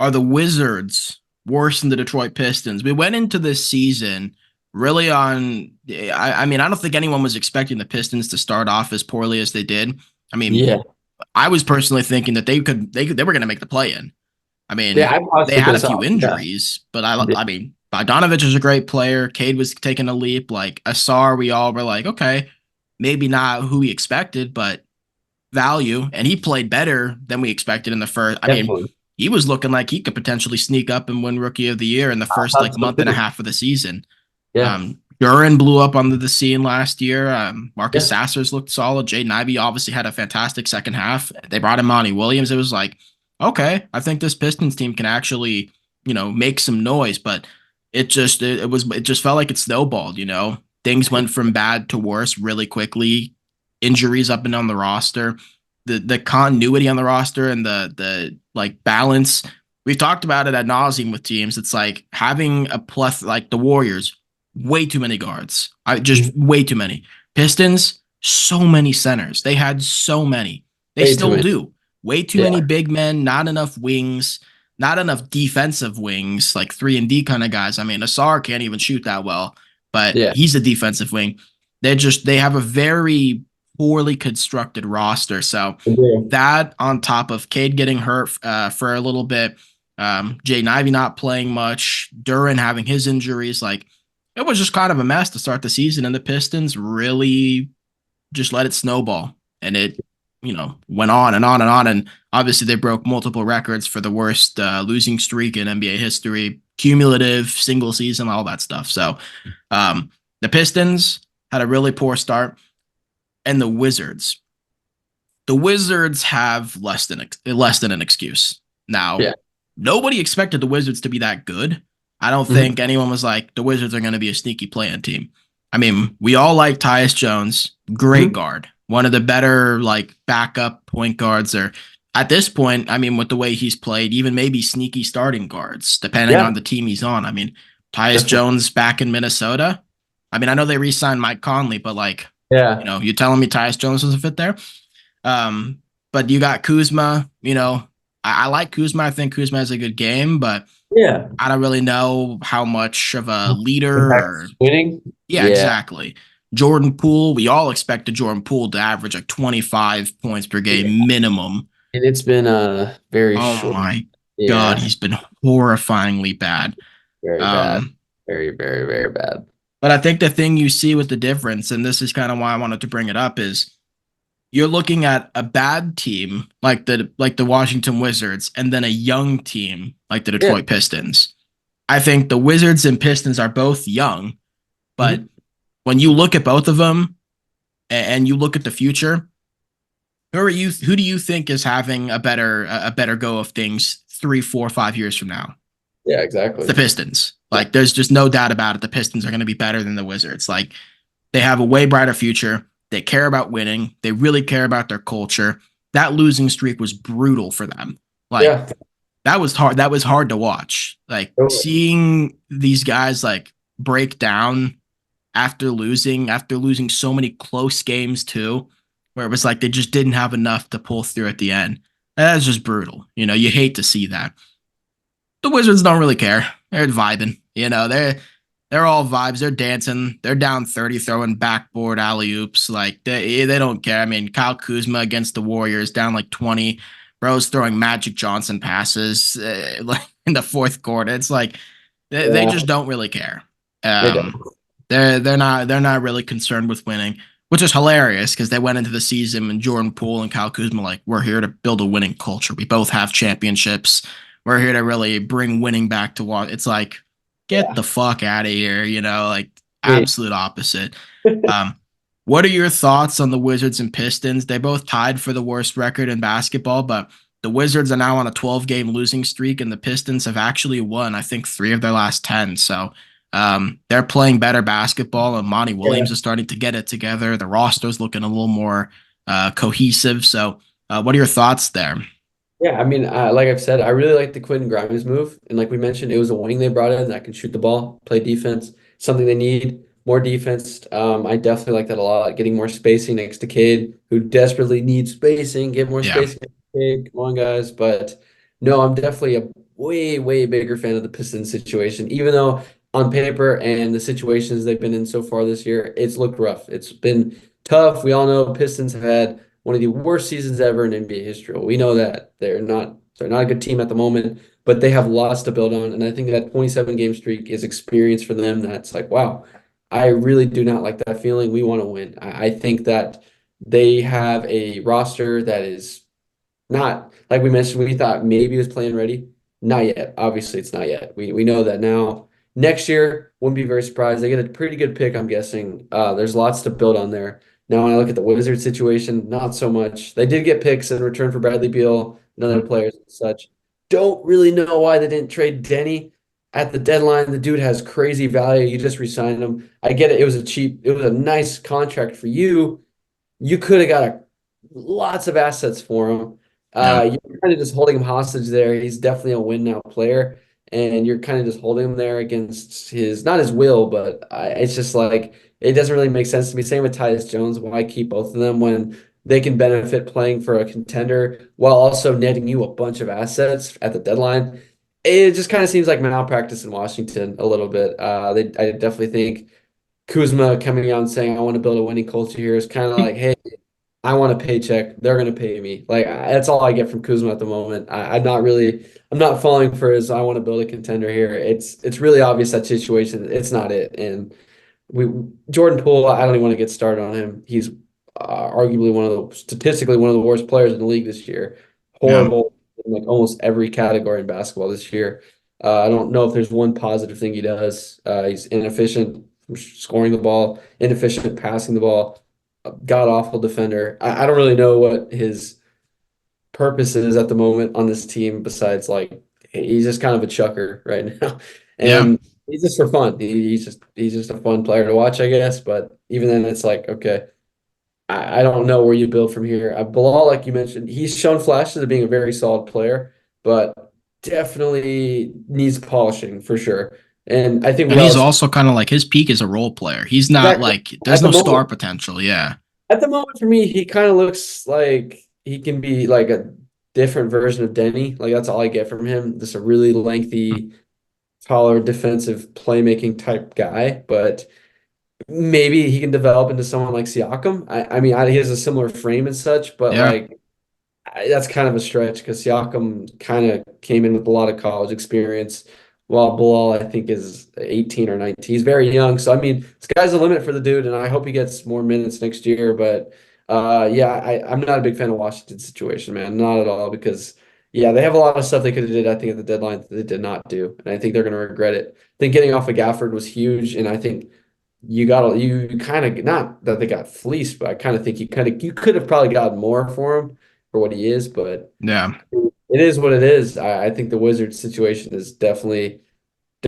are the Wizards worse than the Detroit Pistons? We went into this season really on. I mean, I don't think anyone was expecting the Pistons to start off as poorly as they did. I mean, Yeah. I was personally thinking that they were going to make the play in. I Yeah, mean, I they possibly could had a have saw. few Yeah. injuries, but Yeah. I mean, Bogdanovich is a great player. Cade was taking a leap. Like Asar, we all were like, okay, maybe not who we expected, but value. And he played better than we expected in the first. I mean, Definitely. he was looking like he could potentially sneak up and win Rookie of the Year in the I first thought like so month and a too. half of the season. Yeah. Duran blew up onto the scene last year. Marcus Yeah. Sassers looked solid. Jaden Ivey obviously had a fantastic second half. They brought in Monty Williams. It was like, okay, I think this Pistons team can actually, make some noise. But it just felt like it snowballed. Things went from bad to worse really quickly. Injuries up and down the roster, the continuity on the roster, and the like balance. We've talked about it ad nauseum with teams. It's like having a plethora like the Warriors, way too many guards. I just Mhm. way too many. Pistons, so many centers. They had so many. They Way too still many. do. Way too Yeah. many big men, not enough wings, not enough defensive wings, like 3-and-D kind of guys. I mean, Asar can't even shoot that well, but Yeah. he's a defensive wing. They have a very poorly constructed roster. So Agree. that on top of Cade getting hurt for a little bit, Jaden Ivey not playing much, Duran having his injuries, like it was just kind of a mess to start the season, and the Pistons really just let it snowball, and it went on and on and on, and obviously they broke multiple records for the worst losing streak in NBA history, cumulative single season, all that stuff. So the Pistons had a really poor start, and the Wizards have less than an excuse. Now, Yeah. nobody expected the Wizards to be that good. I don't Mhm. think anyone was like the Wizards are going to be a sneaky play-in team. I mean, we all like Tyus Jones, great Mhm. guard, one of the better like backup point guards, or at this point, I mean, with the way he's played, even maybe sneaky starting guards, depending Yeah. on the team he's on. I mean, Tyus Definitely. Jones back in Minnesota. I mean, I know they re-signed Mike Conley, but like, Yeah. you telling me Tyus Jones doesn't fit there? Um, but you got Kuzma. I like Kuzma. I think Kuzma has a good game, but Yeah. I don't really know how much of a leader Impact or winning. yeah, Yeah. exactly. Jordan Poole, we all expected Jordan Poole to average like 25 points per Yeah. game minimum. And it's been very Oh short. my God, Yeah. he's been horrifyingly bad. Very bad. Um, Very, very, very bad. but I think the thing you see with the difference, and this is kind of why I wanted to bring it up, is you're looking at a bad team like the Washington Wizards and then a young team like the Yeah. Detroit Pistons. I think the Wizards and Pistons are both young, but Mhm. when you look at both of them and you look at the future, who do you think is having a better go of things 3, 4, 5 years from now? Yeah, It's the exactly. Pistons. Like there's just no doubt about it. The Pistons are going to be better than the Wizards. Like they have a way brighter future. They care about winning. They really care about their culture. That losing streak was brutal for them. Like Yeah. that was hard. That was hard to watch. Like Totally. seeing these guys like break down after losing so many close games too, where it was like they just didn't have enough to pull through at the end. That's just brutal. You hate to see that. The Wizards don't really care. They're vibing. They're all vibes. They're dancing. They're down 30, throwing backboard alley oops. Like they don't care. I mean, Kyle Kuzma against the Warriors down like 20. Bro's throwing Magic Johnson passes like in the fourth quarter. It's like they Yeah. just don't really care. They Um, don't. they're not really concerned with winning, which is hilarious because they went into the season and Jordan Poole and Kyle Kuzma like we're here to build a winning culture. We both have championships. We're here to really bring winning back to what it's like. Get Yeah. the fuck out of here, like Wait. absolute opposite. Um, what are your thoughts on the Wizards and Pistons? They both tied for the worst record in basketball, but the Wizards are now on a 12-game losing streak, and the Pistons have actually won, I think, 3 of their last 10. So they're playing better basketball, and Monty Yeah. Williams is starting to get it together. The roster's looking a little more cohesive. So, what are your thoughts there? Yeah, I mean, like I've said, I really like the Quentin Grimes move, and like we mentioned, it was a wing they brought in that can shoot the ball, play defense, something they need, more defense. I definitely like that a lot. Getting more spacing next to Cade, who desperately needs spacing. Get more Yeah, spacing next to Cade. Come on, guys. But no, I'm definitely way bigger fan of the Pistons situation, even though on paper and the situations they've been in so far this year, it's looked rough. It's been tough. We all know Pistons have had one of the worst seasons ever in NBA history. We know that they're not a good team at the moment, but they have lots to build on. And I think that 27 game streak is experience for them. That's like, wow, I really do not like that feeling. We want to win. I think that they have a roster that is not like we mentioned, we thought maybe he was playing ready. Not yet. Obviously, it's not yet. We know that now. Next year, wouldn't be very surprised. They get a pretty good pick, I'm guessing. There's lots to build on there. Now, when I look at the Wizards situation, not so much. They did get picks in return for Bradley Beal and other players and such. Don't really know why they didn't trade Denny at the deadline. The dude has crazy value. You just re-signed him. I get it. It was a nice contract for you. You could have got lots of assets for him. Yeah. You're kind of just holding him hostage there. He's definitely a win now player, and you're kind of just holding him there against his not his will, but it's just like it doesn't really make sense to me. Same with Tyus Jones. Why keep both of them when they can benefit playing for a contender while also netting you a bunch of assets at the deadline? It just kind of seems like malpractice in Washington a little bit. I definitely think Kuzma coming out and saying, I want to build a winning culture here is kind of like, hey, I want a paycheck. They're going to pay me. That's all I get from Kuzma at the moment. I'm not falling for his, I want to build a contender here. It's really obvious that situation. It's not it. And we, Jordan Poole, I don't even want to get started on him. He's arguably statistically one of the worst players in the league this year. Yeah. Horrible in like almost every category in basketball this year. I don't know if there's one positive thing he does. He's inefficient scoring the ball, inefficient passing the ball, god awful defender. I don't really know what his purpose is at the moment on this team besides like he's just kind of a chucker right now, Yeah. and he's just for fun. He's just a fun player to watch, I guess. But even then, it's like okay, I don't know where you build from here. Bilal, like you mentioned, he's shown flashes of being a very solid player, but definitely needs polishing for sure. And I think And we he's all also kind of like his peak is a role player. He's not exactly like there's at the no star moment. potential. Yeah. At the moment, for me, he kind of looks like he can be like a different version of Denny. Like that's all I get from him. Just a really lengthy, taller, defensive playmaking type guy. But maybe he can develop into someone like Siakam. He has a similar frame and such, but Yeah. like that's kind of a stretch because Siakam kind of came in with a lot of college experience, while Bilal, I think, is 18 or 19. He's very young. So, I mean, sky's the limit for the dude, and I hope he gets more minutes next year. But yeah, I'm not a big fan of Washington's situation, man. Not at all, because, yeah, they have a lot of stuff they could have did, I think, at the deadline that they did not do. And I think they're going to regret it. I think getting off of Gafford was huge, and I think you kind of not that they got fleeced, but I kind of think you could have probably gotten more for him for what he is, but Yeah. it is what it is. I think the Wizards situation is definitely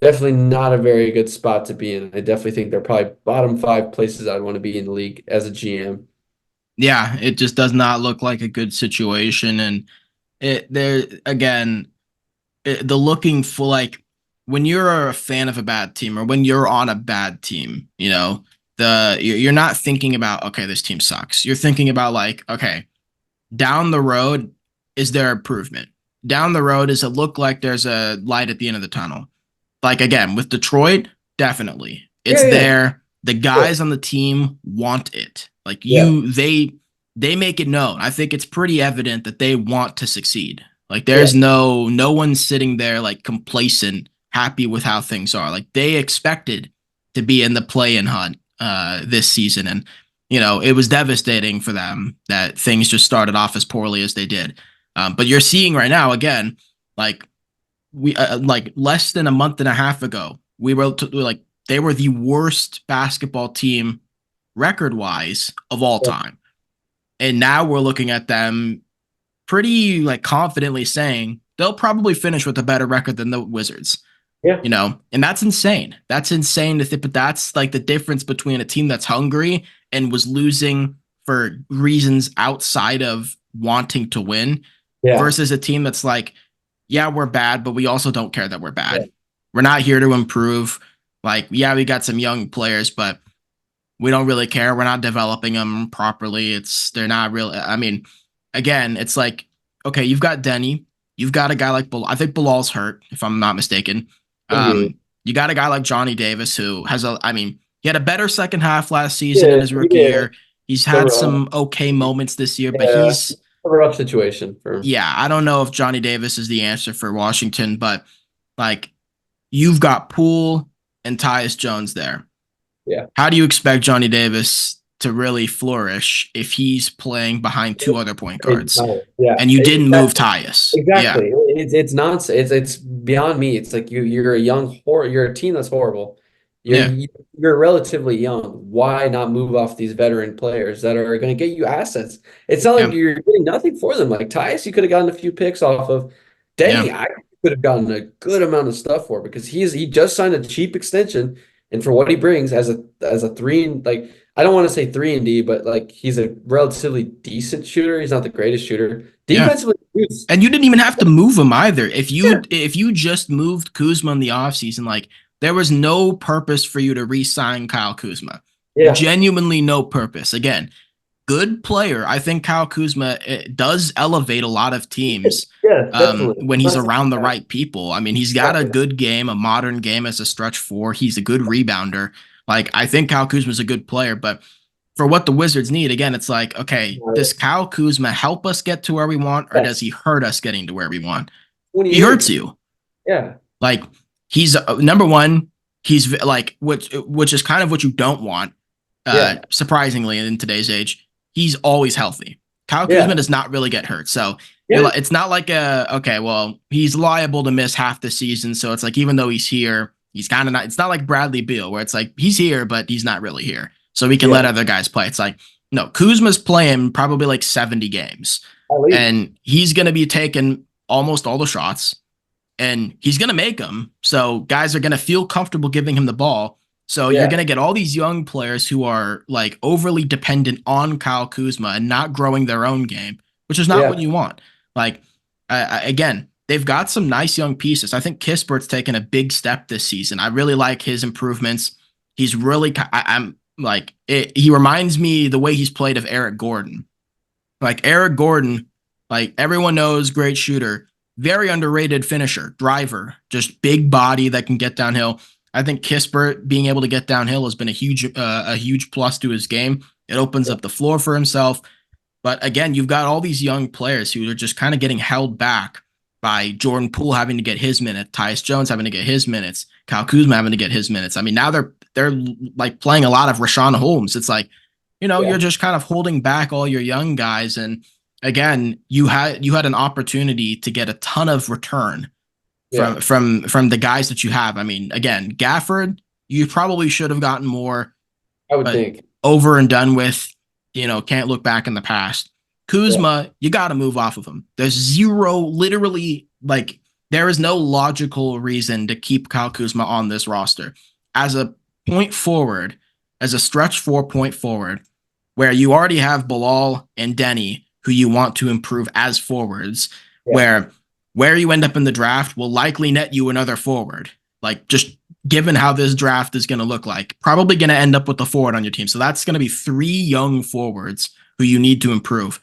not a very good spot to be in. I definitely think they're probably bottom five places I'd want to be in the league as a GM. Yeah. It just does not look like a good situation. And it there again, the looking for like when you're a fan of a bad team or when you're on a bad team, you're not thinking about okay, this team sucks. You're thinking about like okay, down the road, is there improvement? Down the road, does it look like there's a light at the end of the tunnel? Like again, with Detroit, definitely. Yeah, It's yeah, there. The sure. guys on the team want it. Like Yeah, they make it known. I think it's pretty evident that they want to succeed. Like yeah, there's no one sitting there like complacent, happy with how things are. Like they expected to be in the play-in hunt this season, and it was devastating for them that things just started off as poorly as they did. But you're seeing right now again, like we like less than a month and a half ago, like they were the worst basketball team record wise of all yeah, time, and now we're looking at them pretty like confidently saying they'll probably finish with a better record than the Wizards. yeah, And that's insane. That's insane to think, but that's like the difference between a team that's hungry and was losing for reasons outside of wanting to win yeah, versus a team that's like, yeah, we're bad, but we also don't care that we're yeah, bad. We're not here to improve. Like, yeah, we got some young players, but we don't really care. We're not developing them properly. They're not real. I mean, again, it's like, okay, you've got Denny, You've got a guy like I think Bilal's hurt, if I'm not mistaken. Could be. You got a guy like Johnny Davis who has I mean, he had a better second half last season in Yeah, his he rookie did. year. He's The had some okay moments this year, but yeah, he's a rough situation for him. yeah, I don't know if Johnny Davis is the answer for Washington, but like you've got Poole and Tyus Jones there. Yeah. How do you expect Johnny Davis to really flourish if he's playing behind two other point guards Yeah, and you didn't move exactly. Tyus? Yeah, Exactly. It's nonsense. It's beyond me. It's like you're a young you're a team that's horrible. yeah, You're relatively young. Why not move off these veteran players that are going to get you assets? It's not like yeah, you're getting nothing for them. Like Tyus, you could have gotten a few picks off of. yeah, Denny, I could have gotten a good amount of stuff for because he just signed a cheap extension, and for what he brings as a three and like I don't want to say 3 and D, but like he's a relatively decent shooter. He's not the greatest shooter. yeah. Defensively, he's And you didn't even have to move him either. yeah, If you just moved Kuzma in the offseason, like there was no purpose for you to re-sign Kyle Kuzma. yeah, Genuinely no purpose. Again, good player. I think Kyle Kuzma does elevate a lot of teams yeah, definitely. when he's Not saying around the that. right people. I mean, he's got a Exactly. good game, a modern game as a stretch four. He's a good rebounder. Like I think Kyle Kuzma's a good player, but for what the Wizards need, again, it's like, okay, does Kyle Kuzma help us get to where we want, or does Yes, he hurt us getting to where we want? 20 He hurts years. you. Yeah, Like he's number one. He's like which is kind of what you don't want. yeah, Surprisingly, in today's age, he's always healthy. Kyle Kuzma yeah, does not really get hurt, so you're yeah, like, it's not like okay, well, he's liable to miss half the season. So it's like even though he's here, he's kind of not. It's not like Bradley Beal where it's like he's here, but he's not really here, so we can let yeah. other guys play. It's like no, Kuzma's playing probably like 70 games, At least. and he's going to be taking almost all the shots and he's going to make them. So guys are going to feel comfortable giving him the ball. So you're Yeah, going to get all these young players who are like overly dependent on Kyle Kuzma and not growing their own game, which is not what yeah. you want. Like, again, they've got some nice young pieces. I think Kispert's taken a big step this season. I really like his improvements. He's really, I'm like, he reminds me the way he's played of Eric Gordon. Like Eric Gordon, like everyone knows, great shooter, very underrated finisher, driver, just big body that can get downhill. I think Kispert being able to get downhill has been a huge plus to his game. It opens Yeah. up the floor for himself. But again, you've got all these young players who are just kind of getting held back by Jordan Poole having to get his minutes, Tyus Jones having to get his minutes, Kyle Kuzma having to get his minutes. I mean, now they're like playing a lot of Rashawn Holmes. It's like, Yeah. you're just kind of holding back all your young guys. And again, you had an opportunity to get a ton of return Yeah. from the guys that you have. I mean, again, Gafford, you probably should have gotten more, I would but think. over and done with, can't look back in the past. Yeah. Kuzma, you got to move off of him. There's zero, literally, like, there is no logical reason to keep Kyle Kuzma on this roster. As a point forward, as a stretch 4 point forward, where you already have Bilal and Denny, who you want to improve as forwards, Yeah. where you end up in the draft will likely net you another forward. Like, just given how this draft is going to look like, probably going to end up with a forward on your team. So that's going to be 3 young forwards who you need to improve.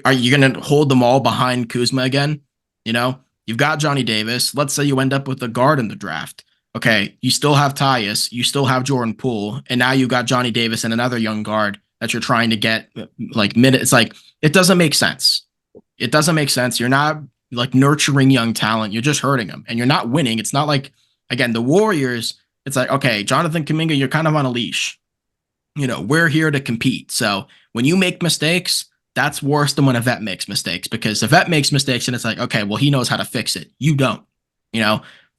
Are you going to hold them all behind Kuzma again? You've got Johnny Davis. Let's say you end up with a guard in the draft. Okay, you still have Tyus, you still have Jordan Poole, and now you got Johnny Davis and another young guard that you're trying to get like minutes. It's like it doesn't make sense. It doesn't make sense. You're not like nurturing young talent. You're just hurting them, and you're not winning. It's not like again the Warriors. It's like okay, Jonathan Kuminga, you're kind of on a leash. We're here to compete. So when you make mistakes, that's worse than when a vet makes mistakes because the vet makes mistakes and it's like, okay, well, he knows how to fix it. You don't.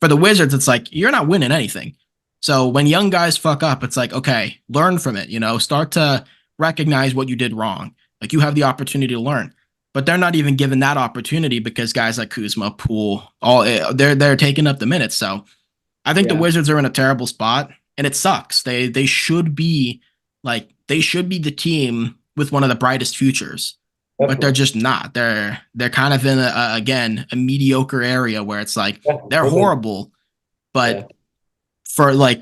For the Wizards, it's like you're not winning anything. So when young guys fuck up, it's like, okay, learn from it, start to recognize what you did wrong. Like you have the opportunity to learn. But they're not even given that opportunity because guys like Kuzma, Poole, all they're taking up the minutes. So I think the Yeah. Wizards are in a terrible spot and it sucks. They should be the team with one of the brightest futures, but they're Definitely. just not. They're kind of in again a mediocre area where it's like Yeah. they're They've been. horrible, but Yeah.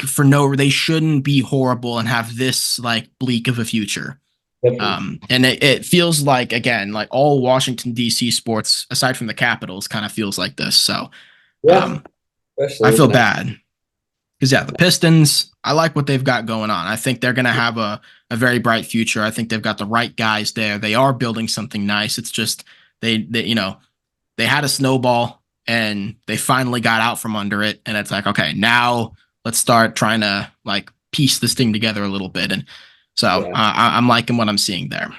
for no they shouldn't be horrible and have this like bleak of a future. Definitely. And it feels like, again, like all Washington D.C. sports aside from the Capitals kind of feels like this. So Yeah, um, especially I with the feel next. bad because yeah, the Pistons. I like what they've got going on. I think they're going to have a very bright future. I think they've got the right guys there. They are building something nice. It's just they they had a snowball and they finally got out from under it. And it's like, okay, now let's start trying to like piece this thing together a little bit. And so Yeah. I'm liking what I'm seeing there.